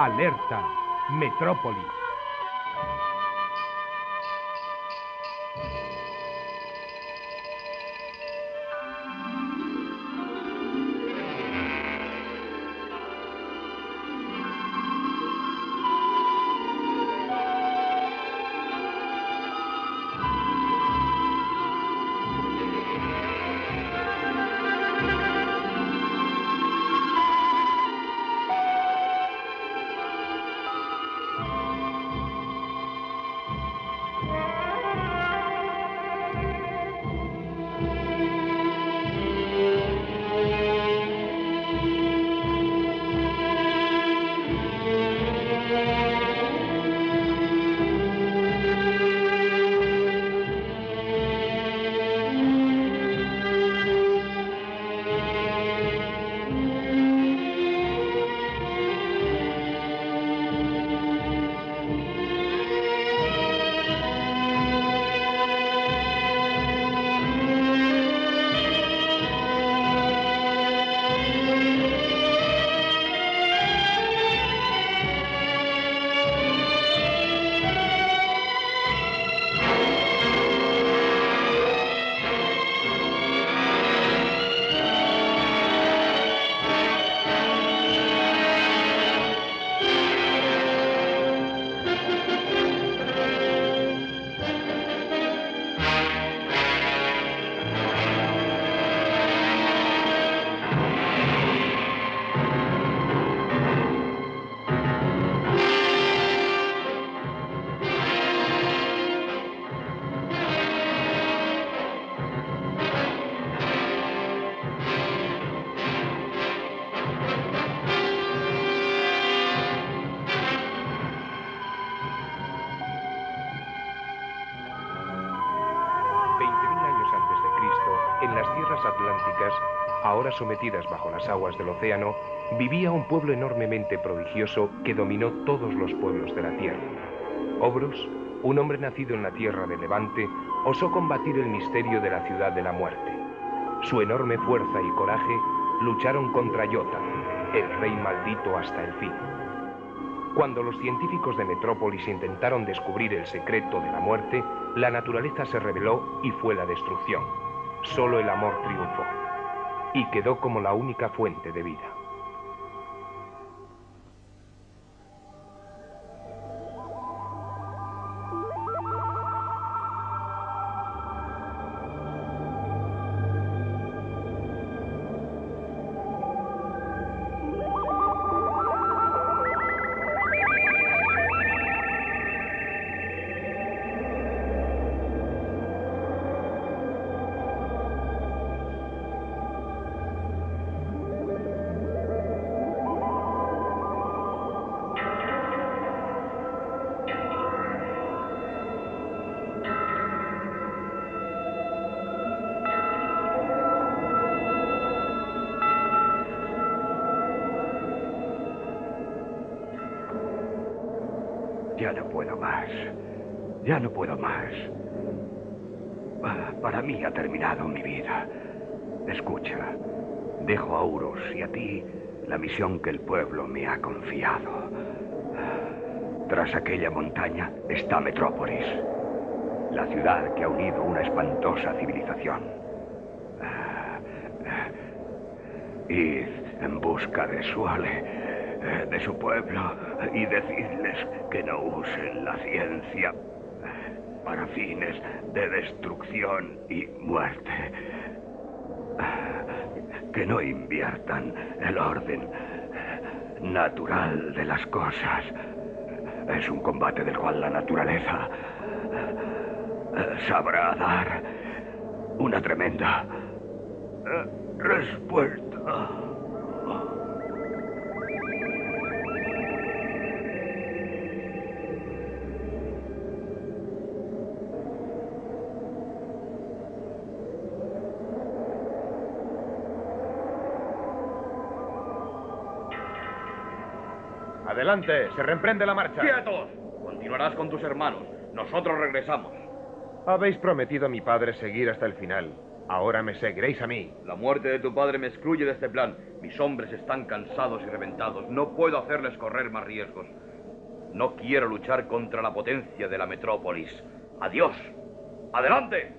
Alerta, Metrópolis. Atlánticas, ahora sometidas bajo las aguas del océano, vivía un pueblo enormemente prodigioso que dominó todos los pueblos de la tierra. Ohros, un hombre nacido en la tierra de Levante, osó combatir el misterio de la ciudad de la muerte. Su enorme fuerza y coraje lucharon contra Yoh-tar, el rey maldito hasta el fin. Cuando los científicos de Metrópolis intentaron descubrir el secreto de la muerte, la naturaleza se rebeló y fue la destrucción. Solo el amor triunfó y quedó como la única fuente de vida. Ya no puedo más. Ya no puedo más. Para mí ha terminado mi vida. Escucha, dejo a Ohros y a ti la misión que el pueblo me ha confiado. Tras aquella montaña está Metrópolis, la ciudad que ha unido una espantosa civilización. Id en busca de de su pueblo, y decidles que no usen la ciencia para fines de destrucción y muerte. Que no inviertan el orden natural de las cosas. Es un combate del cual la naturaleza sabrá dar una tremenda respuesta. Adelante, se reprende la marcha. ¡Quietos! Continuarás con tus hermanos. Nosotros regresamos. Habéis prometido a mi padre seguir hasta el final. Ahora me seguiréis a mí. La muerte de tu padre me excluye de este plan. Mis hombres están cansados y reventados. No puedo hacerles correr más riesgos. No quiero luchar contra la potencia de la Metrópolis. ¡Adiós! ¡Adelante!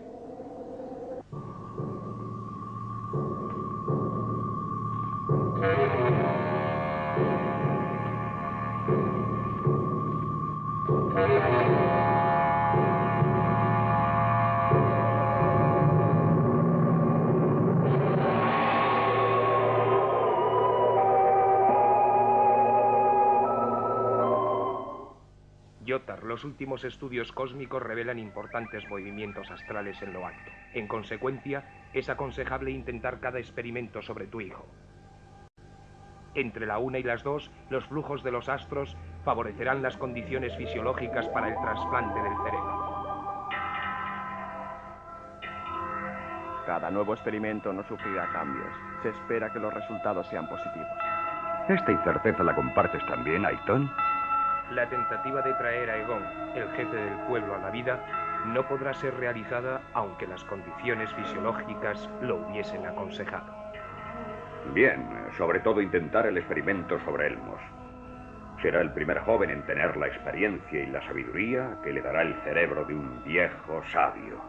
Yoh-tar, los últimos estudios cósmicos revelan importantes movimientos astrales en lo alto. En consecuencia, es aconsejable intentar cada experimento sobre tu hijo. Entre la 1 y las 2, los flujos de los astros favorecerán las condiciones fisiológicas para el trasplante del cerebro. Cada nuevo experimento no sufrirá cambios. Se espera que los resultados sean positivos. ¿Esta incerteza la compartes también, Ayton? La tentativa de traer a Egon, el jefe del pueblo, a la vida, no podrá ser realizada aunque las condiciones fisiológicas lo hubiesen aconsejado. Bien, sobre todo intentar el experimento sobre Elmos. Será el primer joven en tener la experiencia y la sabiduría que le dará el cerebro de un viejo sabio.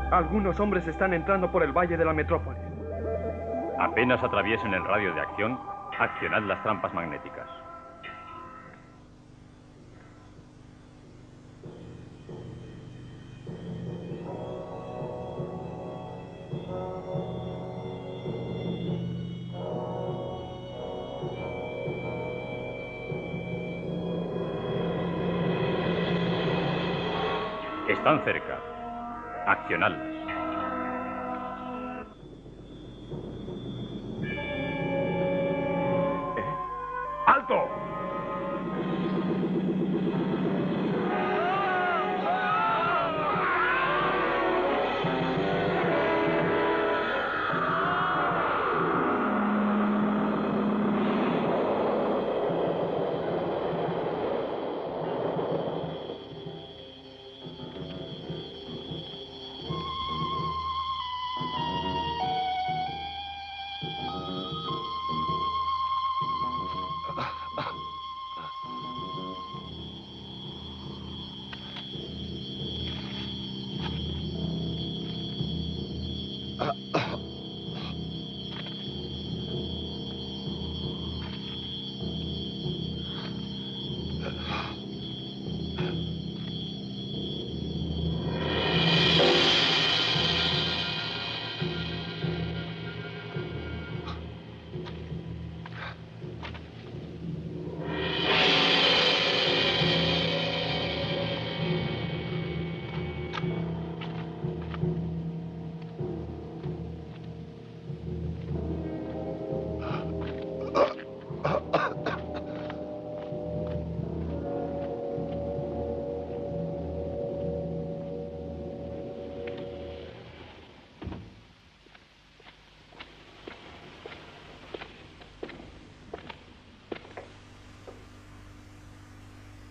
Algunos hombres están entrando por el valle de la Metrópolis. Apenas atraviesen el radio de acción, accionad las trampas magnéticas. Están cerca. Accionadlas. ¡Alto!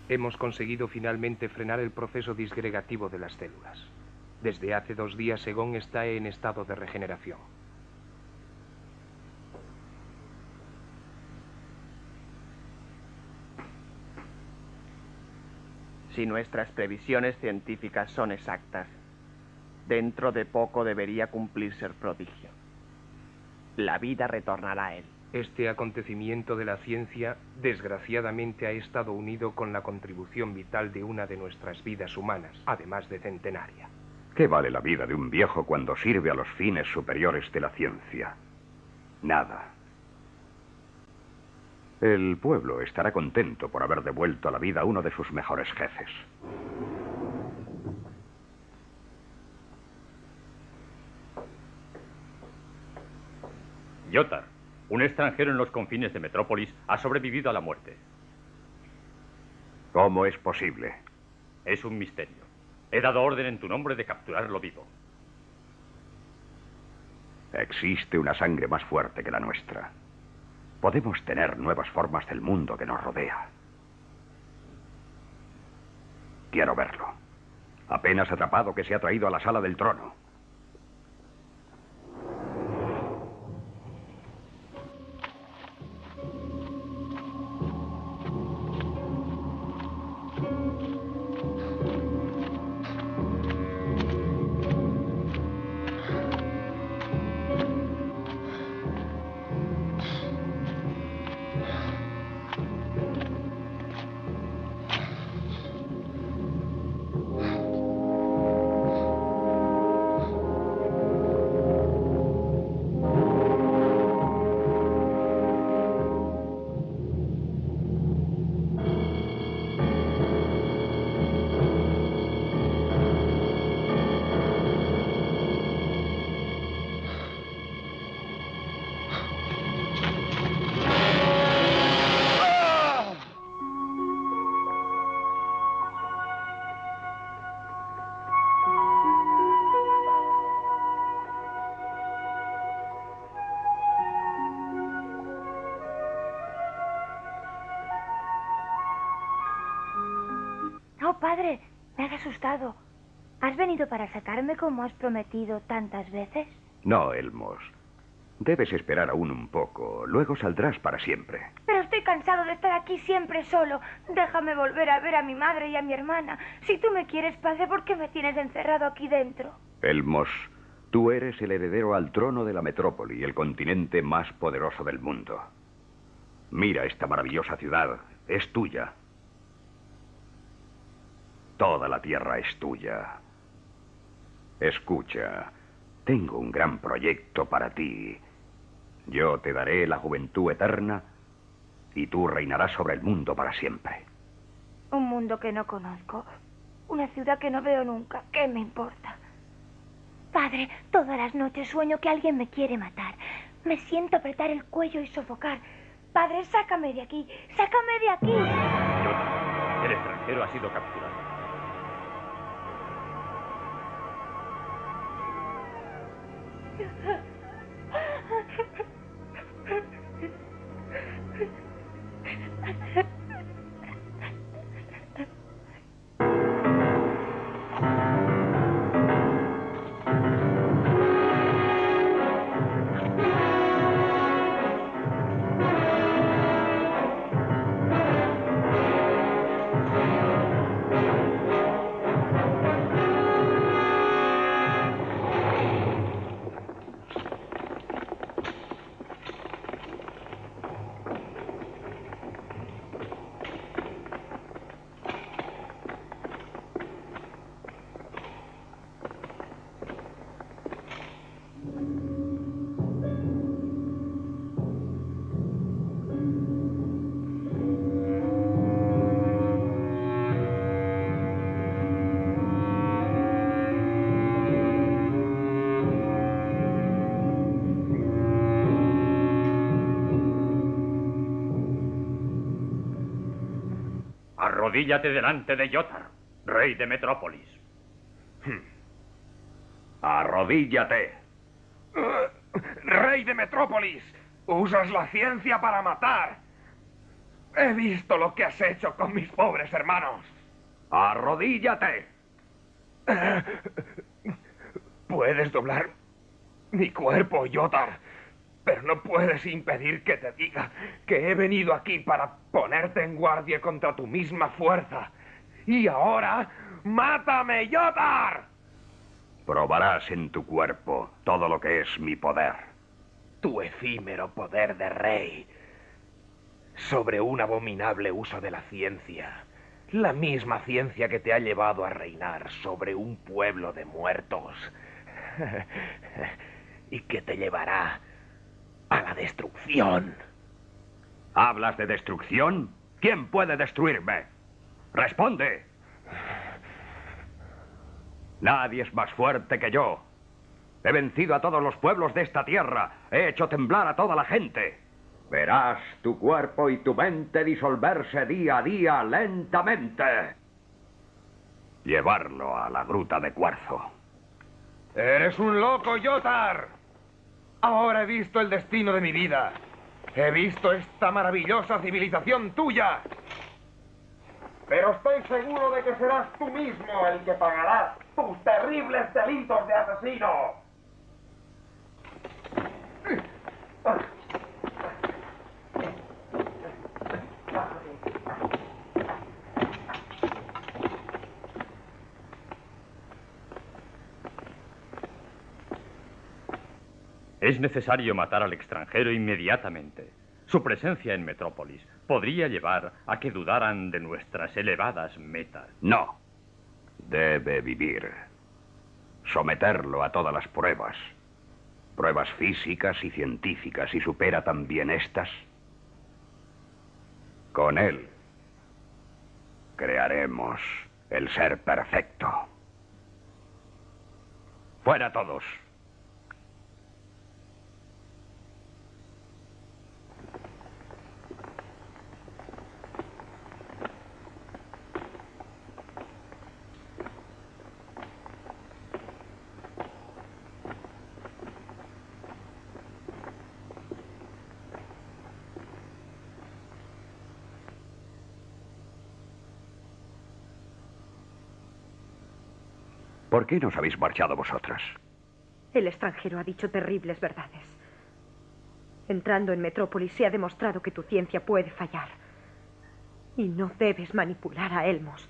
Hemos conseguido finalmente frenar el proceso disgregativo de las células. Desde hace 2 días, Egon está en estado de regeneración. Si nuestras previsiones científicas son exactas, dentro de poco debería cumplirse el prodigio. La vida retornará a él. Este acontecimiento de la ciencia, desgraciadamente, ha estado unido con la contribución vital de una de nuestras vidas humanas, además de centenaria. ¿Qué vale la vida de un viejo cuando sirve a los fines superiores de la ciencia? Nada. El pueblo estará contento por haber devuelto a la vida a uno de sus mejores jefes. Yoh-tar, un extranjero en los confines de Metrópolis, ha sobrevivido a la muerte. ¿Cómo es posible? Es un misterio. He dado orden en tu nombre de capturarlo vivo. Existe una sangre más fuerte que la nuestra. Podemos tener nuevas formas del mundo que nos rodea. Quiero verlo. Apenas atrapado que se ha traído a la sala del trono. Padre, me has asustado. ¿Has venido para sacarme como has prometido tantas veces? No, Elmos. Debes esperar aún un poco. Luego saldrás para siempre. Pero estoy cansado de estar aquí siempre solo. Déjame volver a ver a mi madre y a mi hermana. Si tú me quieres, padre, ¿por qué me tienes encerrado aquí dentro? Elmos, tú eres el heredero al trono de la Metrópoli, el continente más poderoso del mundo. Mira esta maravillosa ciudad. Es tuya. Toda la tierra es tuya. Escucha, tengo un gran proyecto para ti. Yo te daré la juventud eterna y tú reinarás sobre el mundo para siempre. Un mundo que no conozco. Una ciudad que no veo nunca. ¿Qué me importa? Padre, todas las noches sueño que alguien me quiere matar. Me siento apretar el cuello y sofocar. Padre, sácame de aquí. ¡Sácame de aquí! Yoh-tar, el extranjero ha sido capturado. Arrodíllate delante de Yoh-tar, rey de Metrópolis. Arrodíllate. ¡Rey de Metrópolis! ¡Usas la ciencia para matar! He visto lo que has hecho con mis pobres hermanos. Arrodíllate. Puedes doblar mi cuerpo, Yoh-tar, pero no puedes impedir que te diga que he venido aquí para ponerte en guardia contra tu misma fuerza. Y ahora, ¡mátame, Yoh-tar! Probarás en tu cuerpo todo lo que es mi poder. Tu efímero poder de rey sobre un abominable uso de la ciencia. La misma ciencia que te ha llevado a reinar sobre un pueblo de muertos. Y que te llevará a la destrucción. ¿Hablas de destrucción? ¿Quién puede destruirme? ¡Responde! Nadie es más fuerte que yo. He vencido a todos los pueblos de esta tierra. He hecho temblar a toda la gente. Verás tu cuerpo y tu mente disolverse día a día lentamente. Llevarlo a la gruta de cuarzo. ¡Eres un loco, Yoh-tar! Ahora he visto el destino de mi vida. He visto esta maravillosa civilización tuya. Pero estoy seguro de que serás tú mismo el que pagarás tus terribles delitos de asesino. Es necesario matar al extranjero inmediatamente. Su presencia en Metrópolis podría llevar a que dudaran de nuestras elevadas metas. No. Debe vivir. Someterlo a todas las pruebas. Pruebas físicas y científicas. Y supera también estas. Con él crearemos el ser perfecto. Fuera todos. ¿Por qué no os habéis marchado vosotras? El extranjero ha dicho terribles verdades. Entrando en Metrópolis se ha demostrado que tu ciencia puede fallar. Y no debes manipular a Elmos.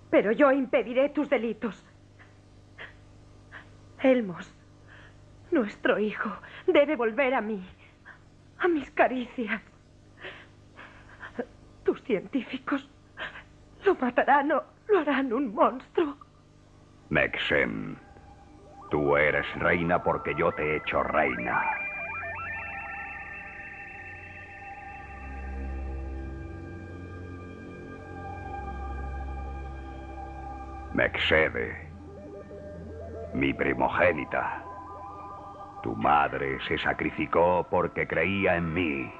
Pero yo impediré tus delitos. Elmos, nuestro hijo, debe volver a mí. A mis caricias. Tus científicos lo matarán o lo harán un monstruo. Mexem, tú eres reina porque yo te he hecho reina. Mexebe, mi primogénita, tu madre se sacrificó porque creía en mí,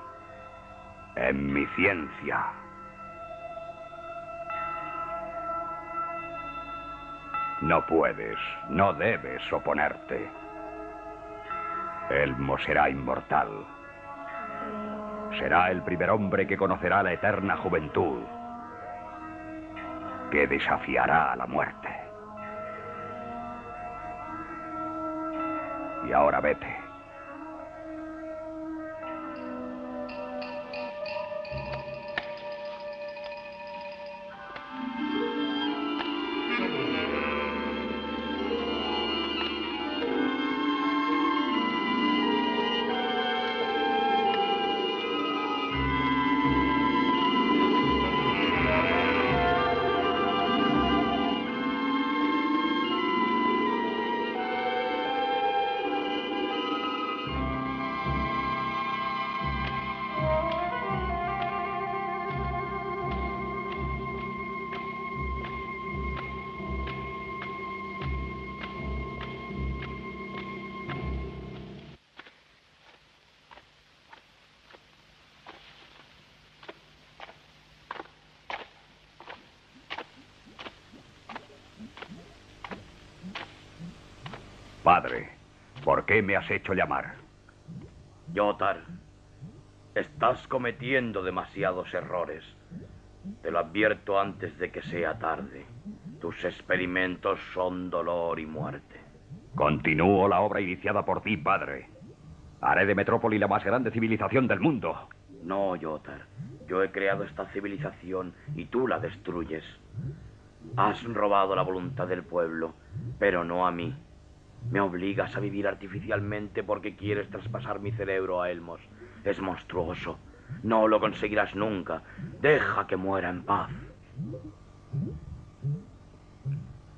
en mi ciencia. No puedes, no debes oponerte. Elmo será inmortal. Será el primer hombre que conocerá la eterna juventud, que desafiará a la muerte. Y ahora vete. Padre, ¿por qué me has hecho llamar? Yoh-tar, estás cometiendo demasiados errores. Te lo advierto antes de que sea tarde. Tus experimentos son dolor y muerte. Continúo la obra iniciada por ti, padre. Haré de Metrópolis la más grande civilización del mundo. No, Yoh-tar. Yo he creado esta civilización y tú la destruyes. Has robado la voluntad del pueblo, pero no a mí. Me obligas a vivir artificialmente porque quieres traspasar mi cerebro a Elmos. Es monstruoso. No lo conseguirás nunca. Deja que muera en paz.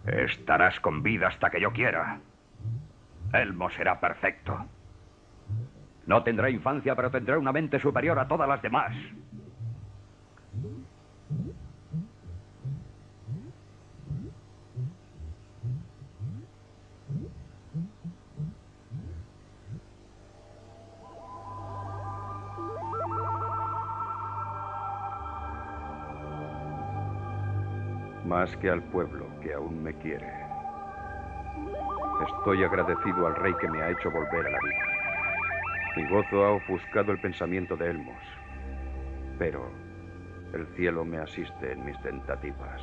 Estarás con vida hasta que yo quiera. Elmos será perfecto. No tendrá infancia, pero tendrá una mente superior a todas las demás. más que al pueblo que aún me quiere. Estoy agradecido al rey que me ha hecho volver a la vida. Mi gozo ha ofuscado el pensamiento de Elmos, pero el cielo me asiste en mis tentativas.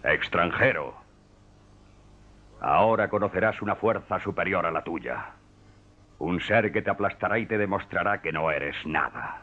Extranjero, ahora conocerás una fuerza superior a la tuya. Un ser que te aplastará y te demostrará que no eres nada.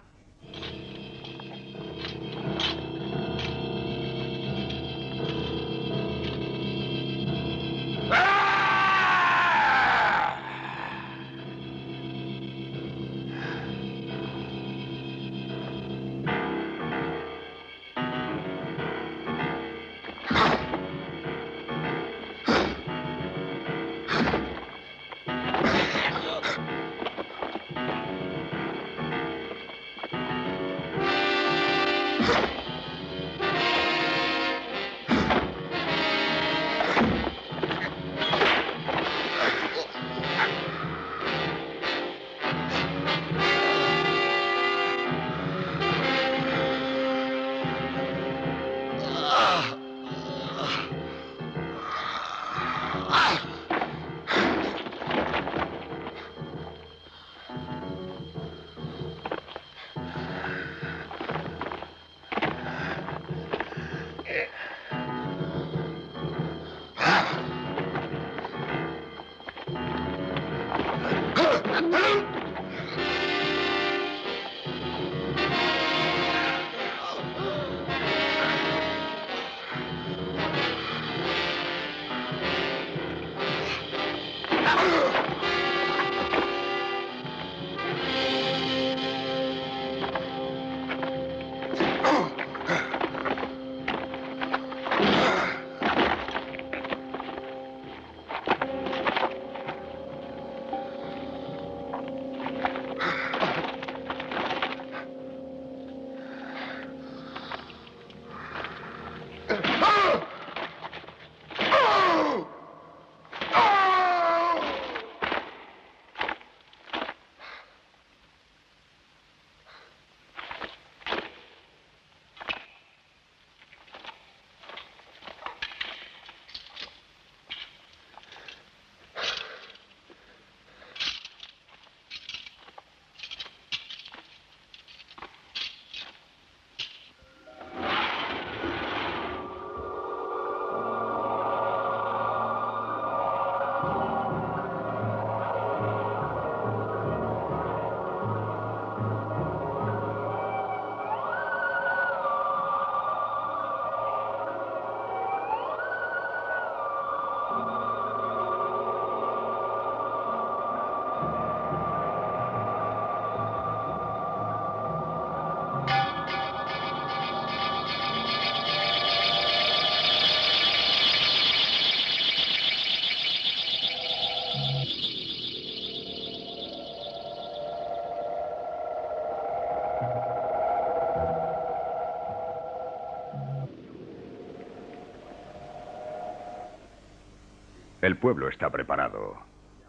El pueblo está preparado.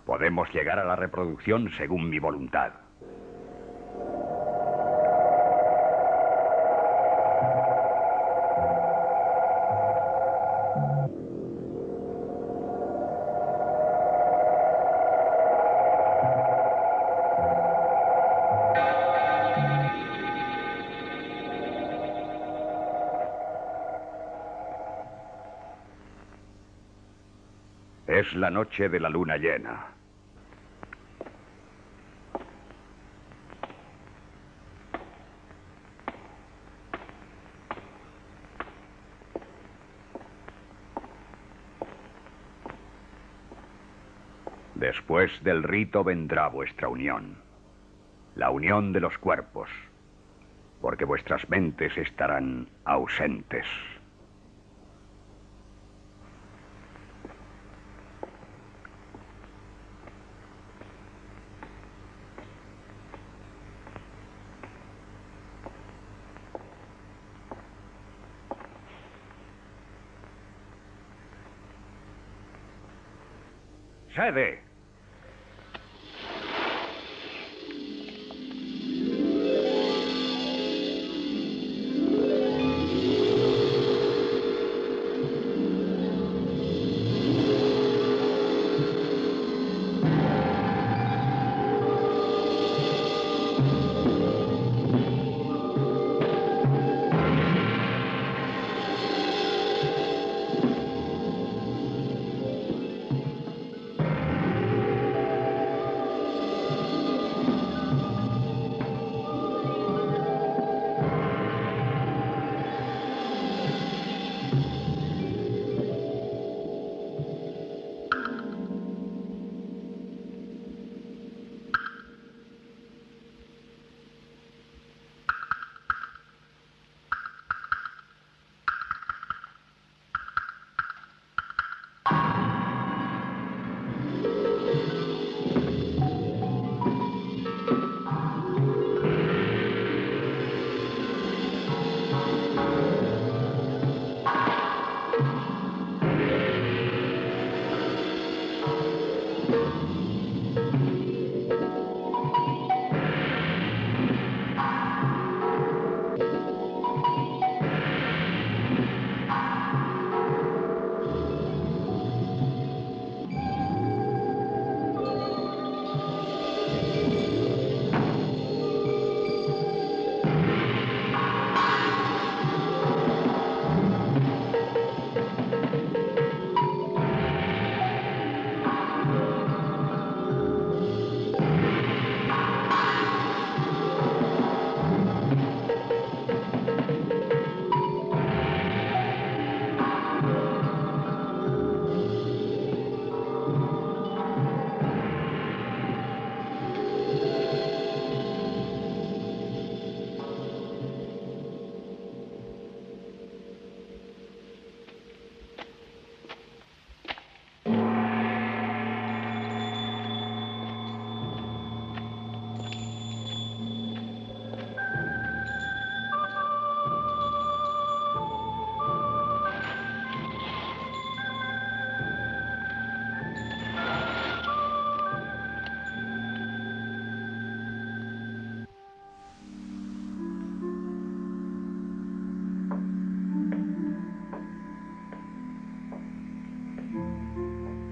Podemos llegar a la reproducción según mi voluntad. Es la noche de la luna llena. Después del rito vendrá vuestra unión. La unión de los cuerpos, porque vuestras mentes estarán ausentes. Procede.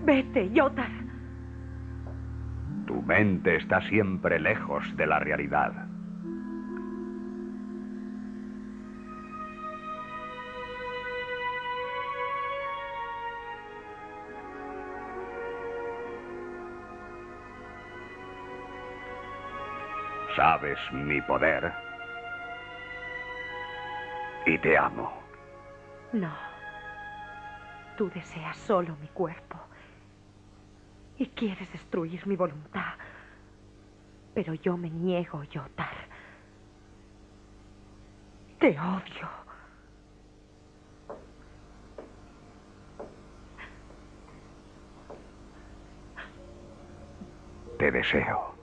Vete, Yoh-tar. Tu mente está siempre lejos de la realidad. Sabes mi poder. Y te amo. No. Tú deseas solo mi cuerpo. Y quieres destruir mi voluntad. Pero yo me niego, Yoh-tar. Te odio. Te deseo.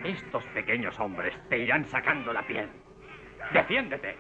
Estos pequeños hombres te irán sacando la piel. ¡Defiéndete!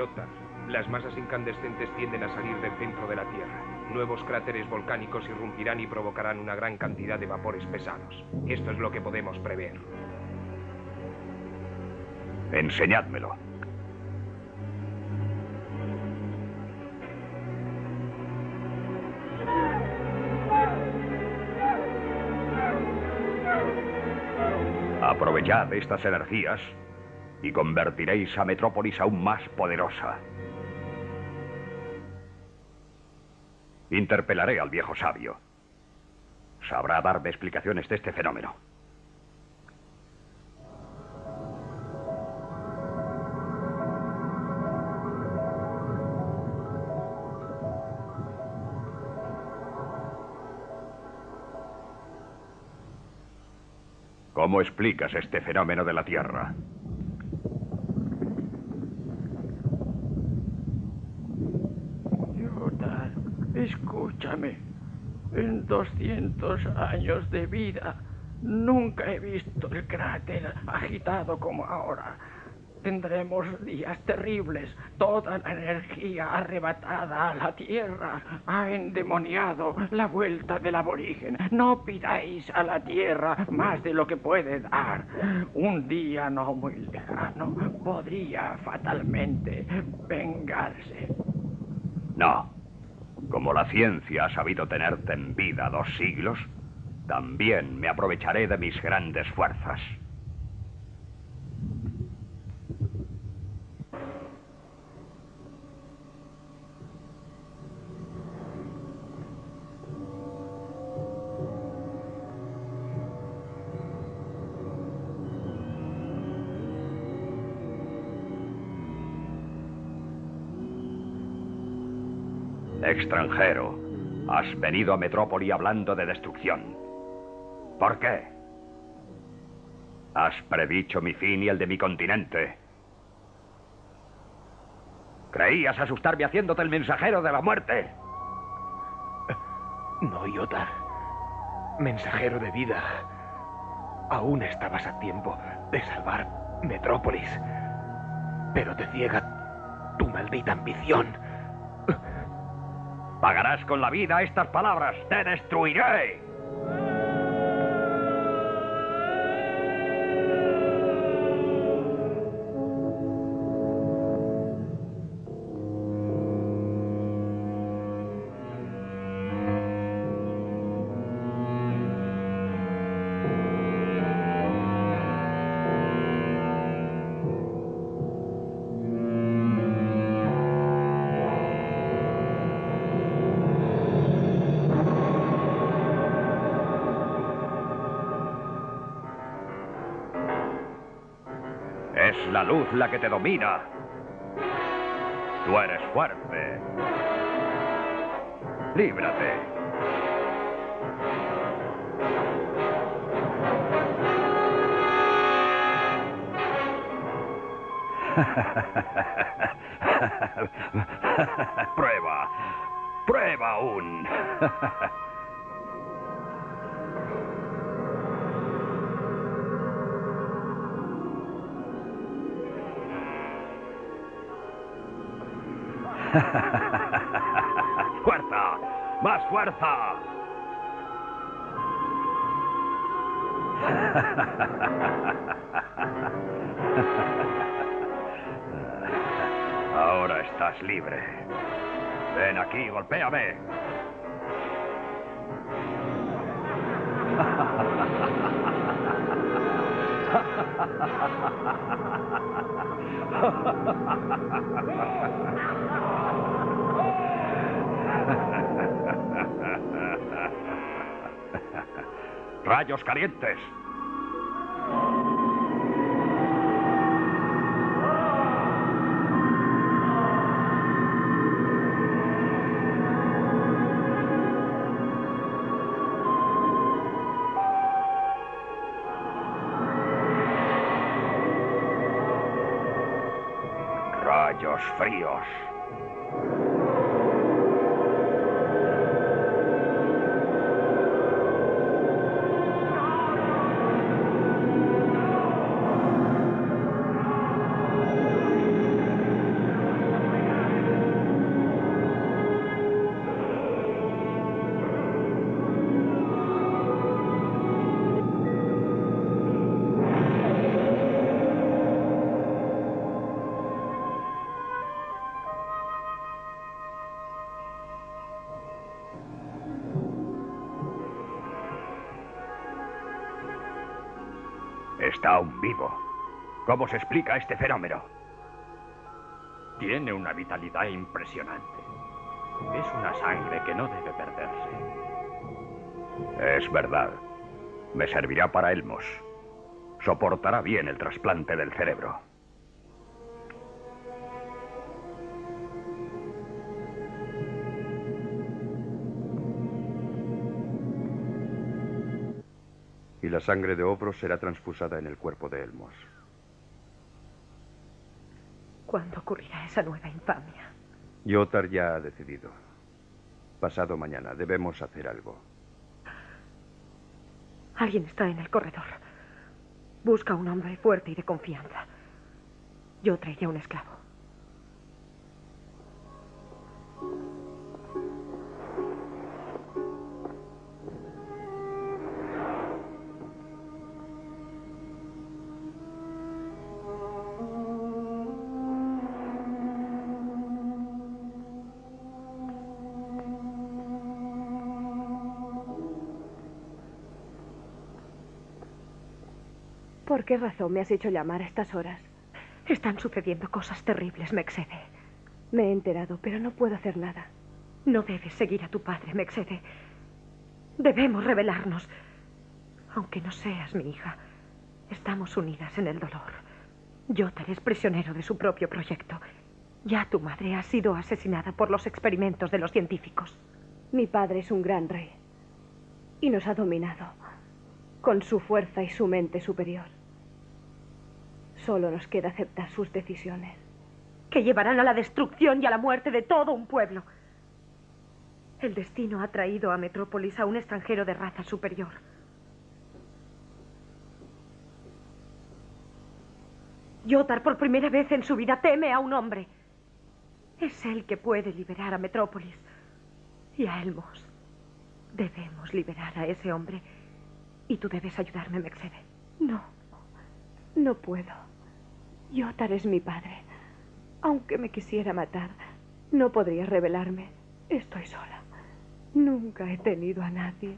Yoh-tar. Las masas incandescentes tienden a salir del centro de la Tierra. Nuevos cráteres volcánicos irrumpirán y provocarán una gran cantidad de vapores pesados. Esto es lo que podemos prever. Enseñádmelo. Aprovechad estas energías y convertiréis a Metrópolis aún más poderosa. Interpelaré al viejo sabio. Sabrá darme explicaciones de este fenómeno. ¿Cómo explicas este fenómeno de la Tierra? Yoh-tar, escúchame. En 200 años de vida nunca he visto el cráter agitado como ahora. Tendremos días terribles. Toda la energía arrebatada a la Tierra ha endemoniado la vuelta del aborigen. No pidáis a la Tierra más de lo que puede dar. Un día no muy lejano podría fatalmente vengarse. No. Como la ciencia ha sabido tenerte en vida 2 siglos, también me aprovecharé de mis grandes fuerzas. Extranjero, has venido a Metrópolis hablando de destrucción. ¿Por qué? Has predicho mi fin y el de mi continente. Creías asustarme haciéndote el mensajero de la muerte. No, Yoh-tar. Mensajero de vida. Aún estabas a tiempo de salvar Metrópolis. Pero te ciega tu maldita ambición. Pagarás con la vida estas palabras. ¡Te destruiré! Es la luz la que te domina. Tú eres fuerte. Líbrate. Prueba. Prueba aún. ¡Fuerza! ¡Más fuerza! Ahora estás libre. Ven aquí, golpéame. Rayos calientes. Rayos fríos. Está aún vivo. ¿Cómo se explica este fenómeno? Tiene una vitalidad impresionante. Es una sangre que no debe perderse. Es verdad. Me servirá para Elmos. Soportará bien el trasplante del cerebro. Y la sangre de Ohro será transfusada en el cuerpo de Elmos. ¿Cuándo ocurrirá esa nueva infamia? Yoh-tar ya ha decidido. Pasado mañana debemos hacer algo. Alguien está en el corredor. Busca a un hombre fuerte y de confianza. Yo traeré a un esclavo. ¿Por qué razón me has hecho llamar a estas horas? Están sucediendo cosas terribles, me excede. Me he enterado, pero no puedo hacer nada. No debes seguir a tu padre, me excede. Debemos rebelarnos. Aunque no seas mi hija, estamos unidas en el dolor. Yoh-tar es prisionero de su propio proyecto. Ya tu madre ha sido asesinada por los experimentos de los científicos. Mi padre es un gran rey. Y nos ha dominado. Con su fuerza y su mente superior. Solo nos queda aceptar sus decisiones. Que llevarán a la destrucción y a la muerte de todo un pueblo. El destino ha traído a Metrópolis a un extranjero de raza superior. Yoh-tar por primera vez en su vida teme a un hombre. Es él que puede liberar a Metrópolis y a Elmos. Debemos liberar a ese hombre y tú debes ayudarme, me excede. No, no puedo. Yoh-tar es mi padre. Aunque me quisiera matar, no podría rebelarme. Estoy sola. Nunca he tenido a nadie.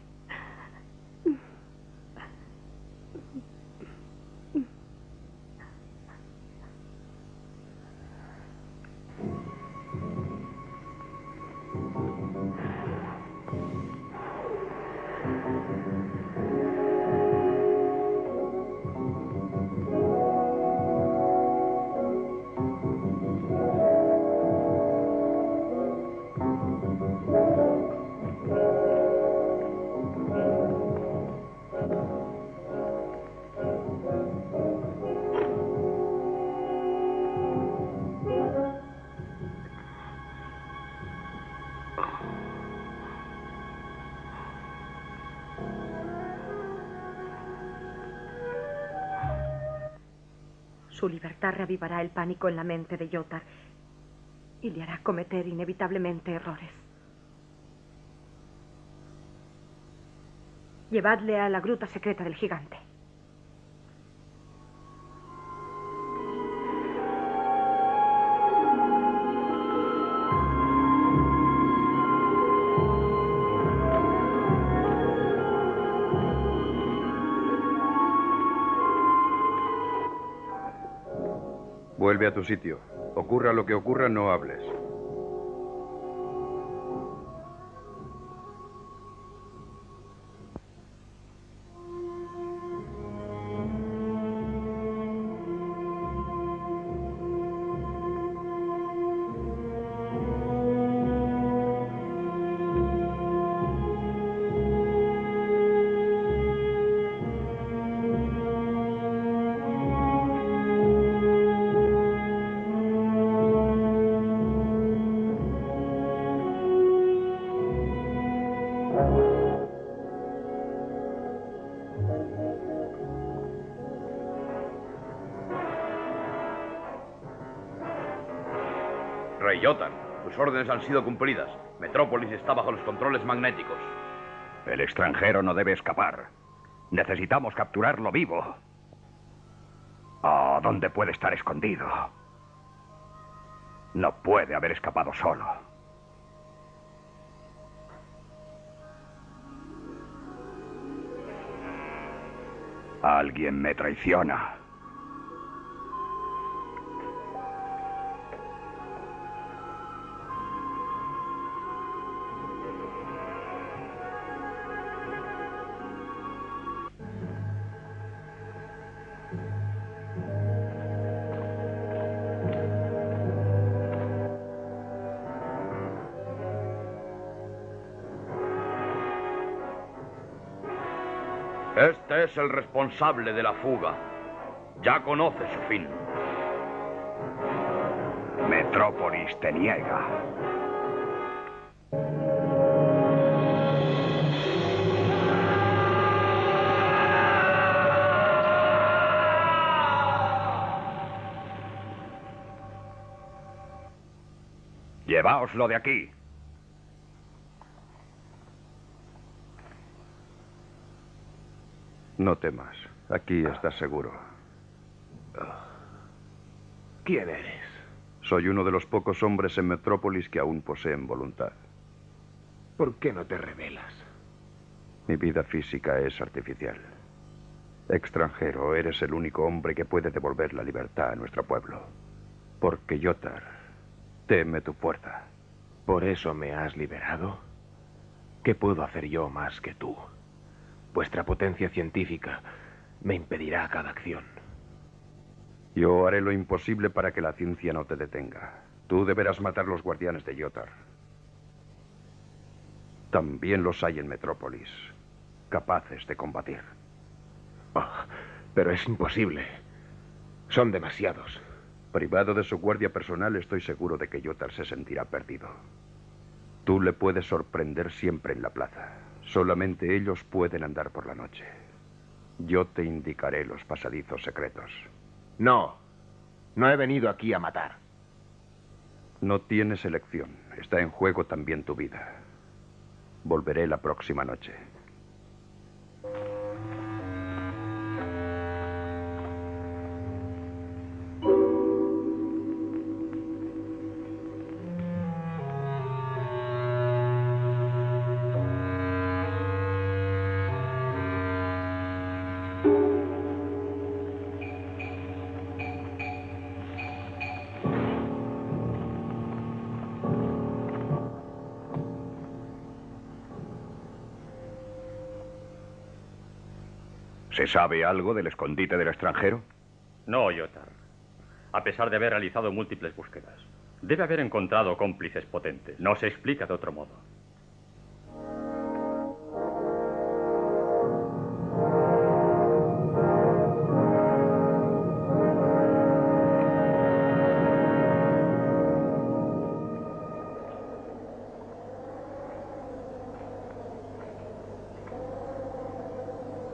Su libertad reavivará el pánico en la mente de Yoh-tar y le hará cometer inevitablemente errores. Llevadle a la gruta secreta del gigante. Vuelve a tu sitio. Ocurra lo que ocurra, no hables. Rey Yoh-tar, tus órdenes han sido cumplidas. Metrópolis está bajo los controles magnéticos. El extranjero no debe escapar. Necesitamos capturarlo vivo. Oh, ¿dónde puede estar escondido? No puede haber escapado solo. Alguien me traiciona. Este es el responsable de la fuga. Ya conoce su fin. Metrópolis te niega. Lleváoslo de aquí. No temas. Aquí estás seguro. ¿Quién eres? Soy uno de los pocos hombres en Metrópolis que aún poseen voluntad. ¿Por qué no te revelas? Mi vida física es artificial. Extranjero, eres el único hombre que puede devolver la libertad a nuestro pueblo. Porque Yoh-tar teme tu fuerza. ¿Por eso me has liberado? ¿Qué puedo hacer yo más que tú? Vuestra potencia científica me impedirá cada acción. Yo haré lo imposible para que la ciencia no te detenga. Tú deberás matar los guardianes de Yoh-tar. También los hay en Metrópolis, capaces de combatir. Oh, pero es imposible. Son demasiados. Privado de su guardia personal, estoy seguro de que Yoh-tar se sentirá perdido. Tú le puedes sorprender siempre en la plaza. Solamente ellos pueden andar por la noche. Yo te indicaré los pasadizos secretos. No. No he venido aquí a matar. No tienes elección. Está en juego también tu vida. Volveré la próxima noche. ¿Se sabe algo del escondite del extranjero? No, Yoh-tar. A pesar de haber realizado múltiples búsquedas, debe haber encontrado cómplices potentes. No se explica de otro modo.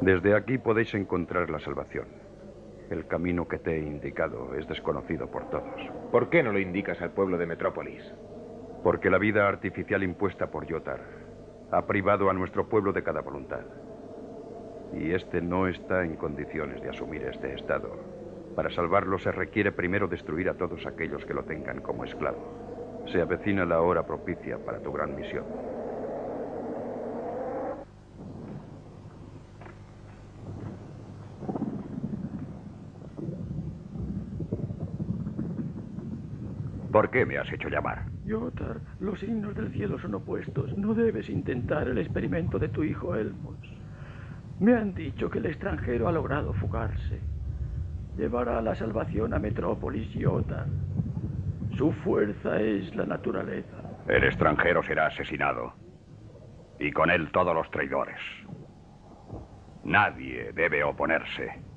Desde aquí podéis encontrar la salvación. El camino que te he indicado es desconocido por todos. ¿Por qué no lo indicas al pueblo de Metrópolis? Porque la vida artificial impuesta por Yoh-tar ha privado a nuestro pueblo de cada voluntad. Y este no está en condiciones de asumir este estado. Para salvarlo se requiere primero destruir a todos aquellos que lo tengan como esclavo. Se avecina la hora propicia para tu gran misión. ¿Por qué me has hecho llamar? Yoh-tar, los signos del cielo son opuestos. No debes intentar el experimento de tu hijo Elmos. Me han dicho que el extranjero ha logrado fugarse. Llevará la salvación a Metrópolis Yoh-tar. Su fuerza es la naturaleza. El extranjero será asesinado. Y con él todos los traidores. Nadie debe oponerse.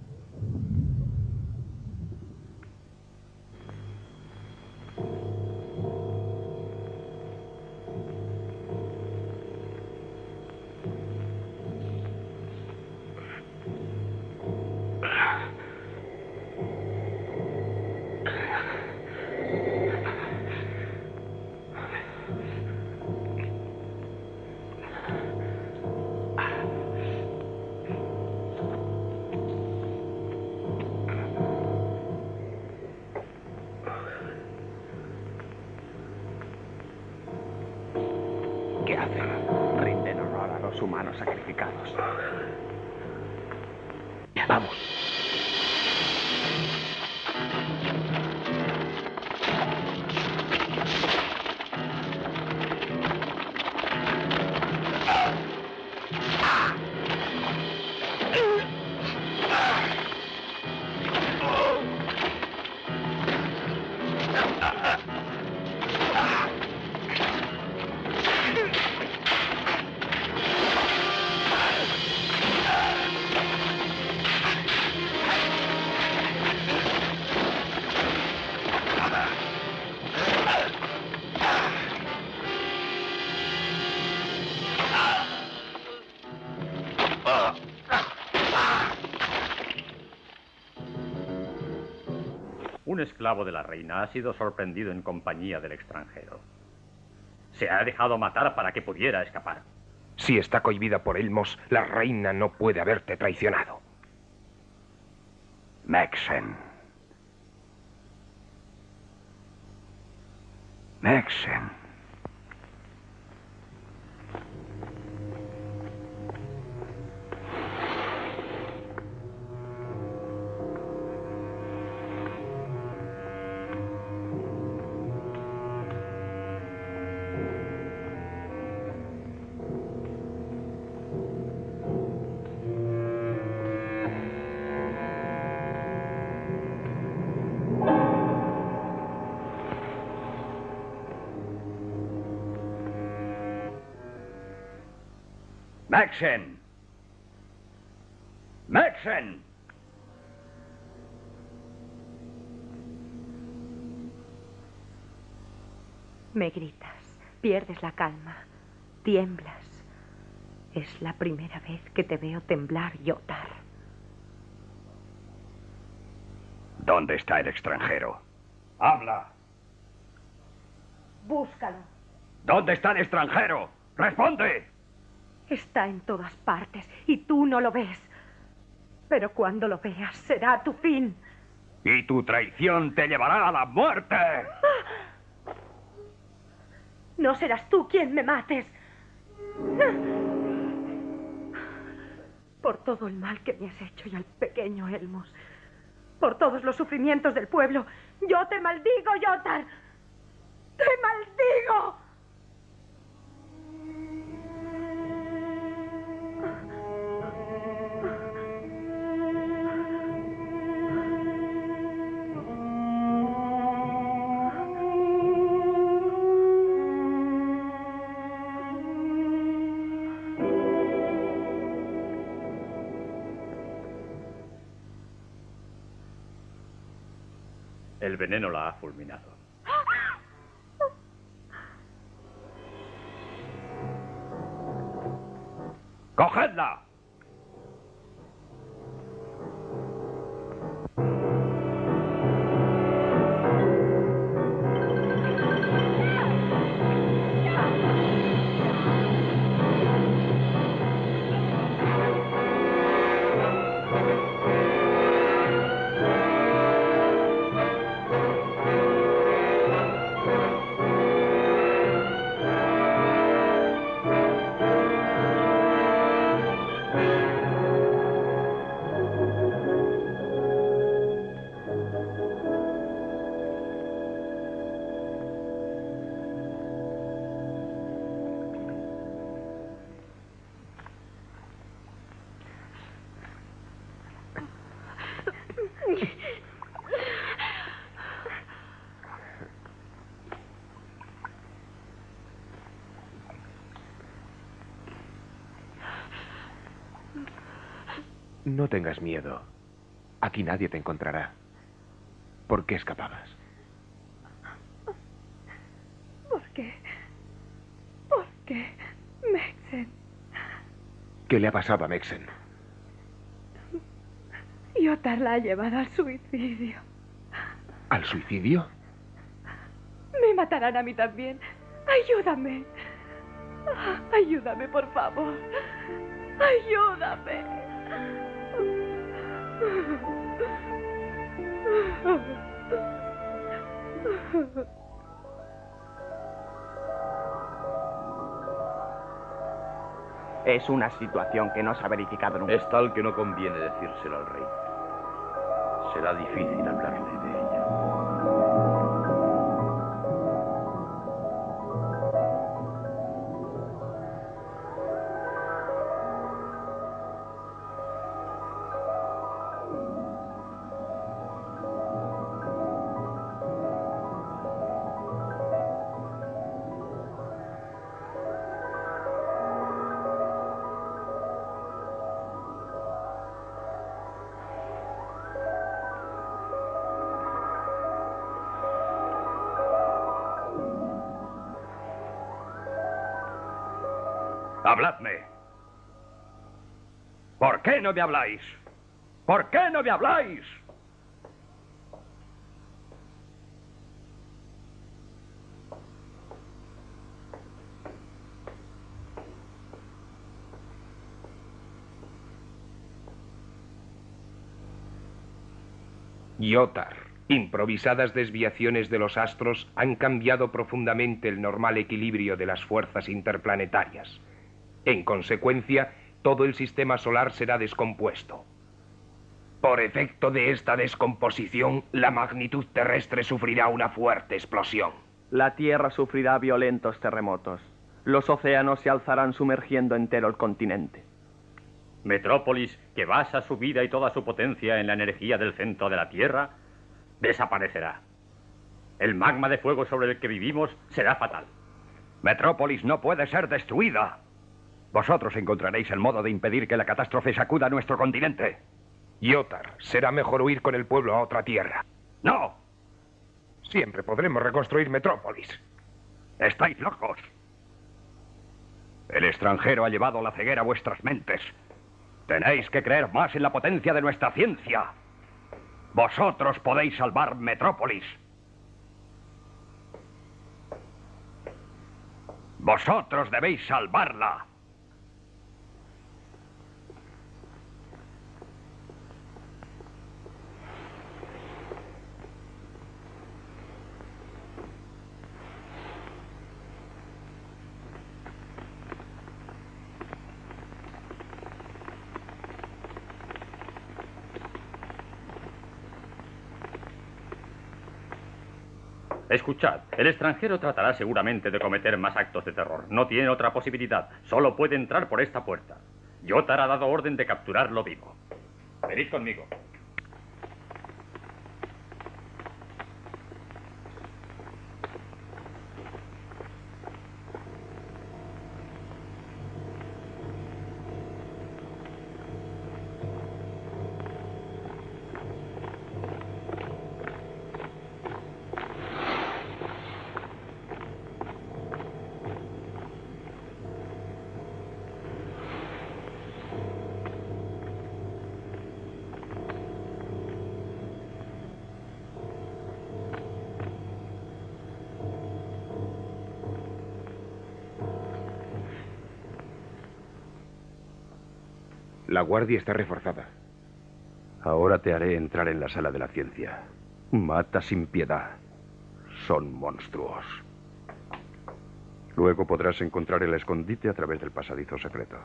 ¿Qué hacen? Rinden honor a los humanos sacrificados. Vamos. Un esclavo de la reina ha sido sorprendido en compañía del extranjero. Se ha dejado matar para que pudiera escapar. Si está cohibida por Elmos, la reina no puede haberte traicionado. Mexen. Mexen. Mexen. Mexen. Me gritas, pierdes la calma, tiemblas. Es la primera vez que te veo temblar, Yoh-tar. ¿Dónde está el extranjero? ¡Habla! Búscalo. ¿Dónde está el extranjero? ¡Responde! Está en todas partes y tú no lo ves. Pero cuando lo veas será tu fin. Y tu traición te llevará a la muerte. No serás tú quien me mates. Por todo el mal que me has hecho y al pequeño Elmos. Por todos los sufrimientos del pueblo. Yo te maldigo, Yoh-tar. ¡Te maldigo! El veneno la ha fulminado. ¡Cogedla! No tengas miedo. Aquí nadie te encontrará. ¿Por qué escapabas? ¿Por qué? ¿Por qué, Mexen? ¿Qué le ha pasado a Mexen? Yoh-tar la ha llevado al suicidio. ¿Al suicidio? Me matarán a mí también. Ayúdame. Ayúdame, por favor. Ayúdame. Es una situación que no se ha verificado nunca. Es tal que no conviene decírselo al rey. Será difícil hablarle de ella. Habladme. ¿Por qué no me habláis? ¿Por qué no me habláis? Yoh-tar. Improvisadas desviaciones de los astros han cambiado profundamente el normal equilibrio de las fuerzas interplanetarias. En consecuencia, todo el sistema solar será descompuesto. Por efecto de esta descomposición, la magnitud terrestre sufrirá una fuerte explosión. La Tierra sufrirá violentos terremotos. Los océanos se alzarán sumergiendo entero el continente. Metrópolis, que basa su vida y toda su potencia en la energía del centro de la Tierra, desaparecerá. El magma de fuego sobre el que vivimos será fatal. Metrópolis no puede ser destruida. Vosotros encontraréis el modo de impedir que la catástrofe sacuda nuestro continente. Yoh-tar, será mejor huir con el pueblo a otra tierra. ¡No! Siempre podremos reconstruir Metrópolis. ¡Estáis locos! El extranjero ha llevado la ceguera a vuestras mentes. Tenéis que creer más en la potencia de nuestra ciencia. Vosotros podéis salvar Metrópolis. Vosotros debéis salvarla. Escuchad, el extranjero tratará seguramente de cometer más actos de terror. No tiene otra posibilidad. Solo puede entrar por esta puerta. Yoh-tar ha dado orden de capturarlo vivo. Venid conmigo. La guardia está reforzada. Ahora te haré entrar en la sala de la ciencia. Mata sin piedad. Son monstruos. Luego podrás encontrar el escondite a través del pasadizo secreto.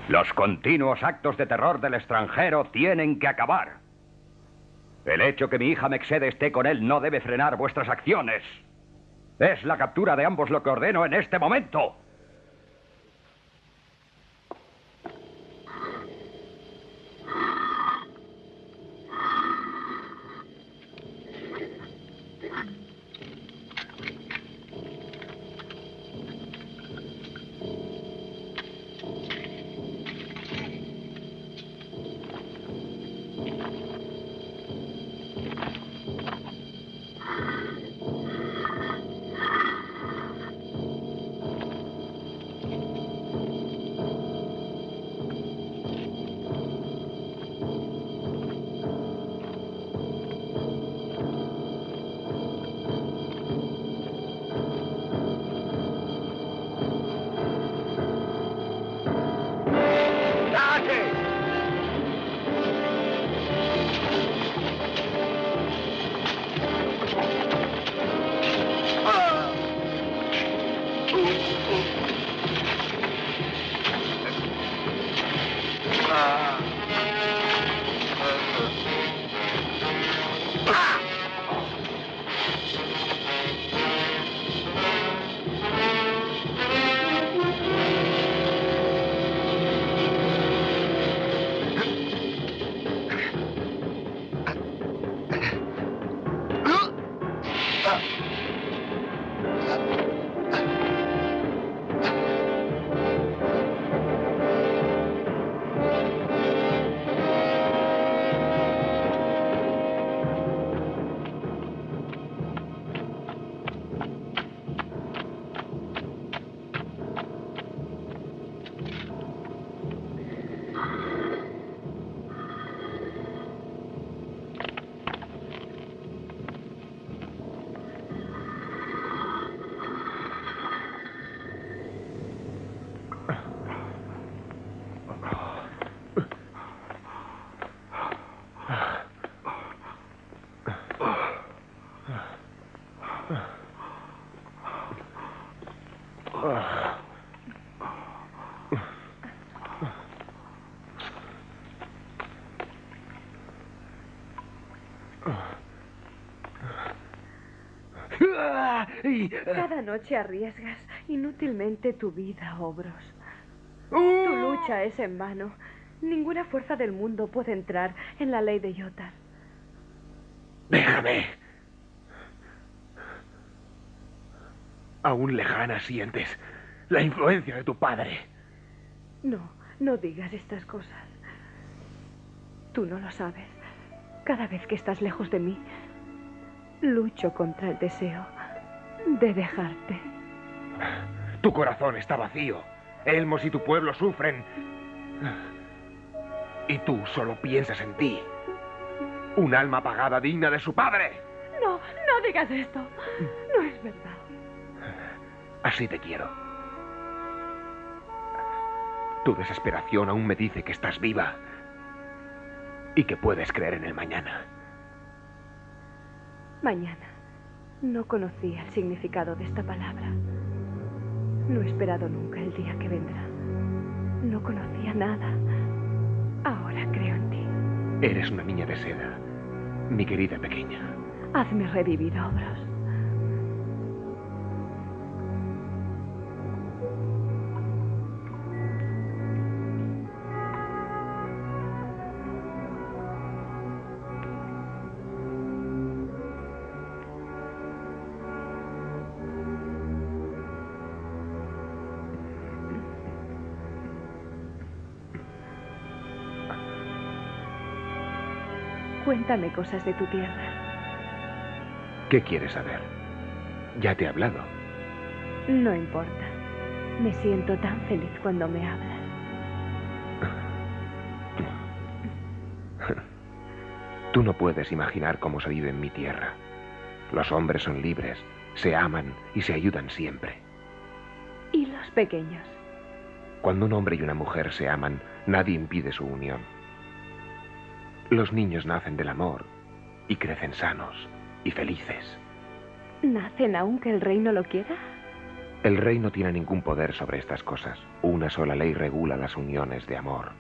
Los continuos actos de terror del extranjero tienen que acabar. El hecho que mi hija Mexede esté con él no debe frenar vuestras acciones. Es la captura de ambos lo que ordeno en este momento. Cada noche arriesgas inútilmente tu vida, Ohros. Tu lucha es en vano. Ninguna fuerza del mundo puede entrar en la ley de Yoh-tar. Déjame. Aún lejana sientes la influencia de tu padre. No, no digas estas cosas. Tú no lo sabes. Cada vez que estás lejos de mí, lucho contra el deseo de dejarte. Tu corazón está vacío. Elmos y tu pueblo sufren. Y tú solo piensas en ti. Un alma apagada digna de su padre. No, no digas esto. No es verdad. Así te quiero. Tu desesperación aún me dice que estás viva. Y que puedes creer en el mañana. Mañana. No conocía el significado de esta palabra. No he esperado nunca el día que vendrá. No conocía nada. Ahora creo en ti. Eres una niña de seda, mi querida pequeña. Hazme revivir, Ohros. Cuéntame cosas de tu tierra. ¿Qué quieres saber? Ya te he hablado. No importa. Me siento tan feliz cuando me hablas. Tú no puedes imaginar cómo se vive en mi tierra. Los hombres son libres, se aman y se ayudan siempre. ¿Y los pequeños? Cuando un hombre y una mujer se aman, nadie impide su unión. Los niños nacen del amor y crecen sanos y felices. ¿Nacen aunque el rey no lo quiera? El rey no tiene ningún poder sobre estas cosas. Una sola ley regula las uniones de amor.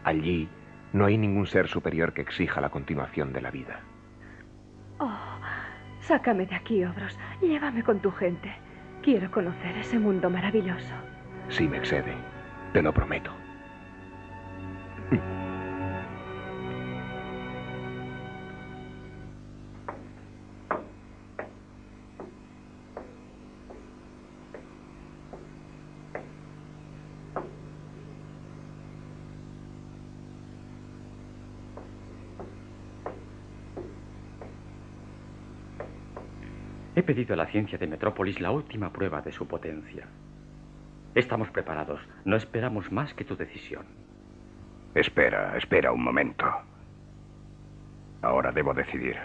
Allí no hay ningún ser superior que exija la continuación de la vida. Oh, sácame de aquí, Ohros. Llévame con tu gente. Quiero conocer ese mundo maravilloso. Sí, me excede. Te lo prometo. He pedido a la ciencia de Metrópolis la última prueba de su potencia. Estamos preparados. No esperamos más que tu decisión. Espera un momento. Ahora debo decidir.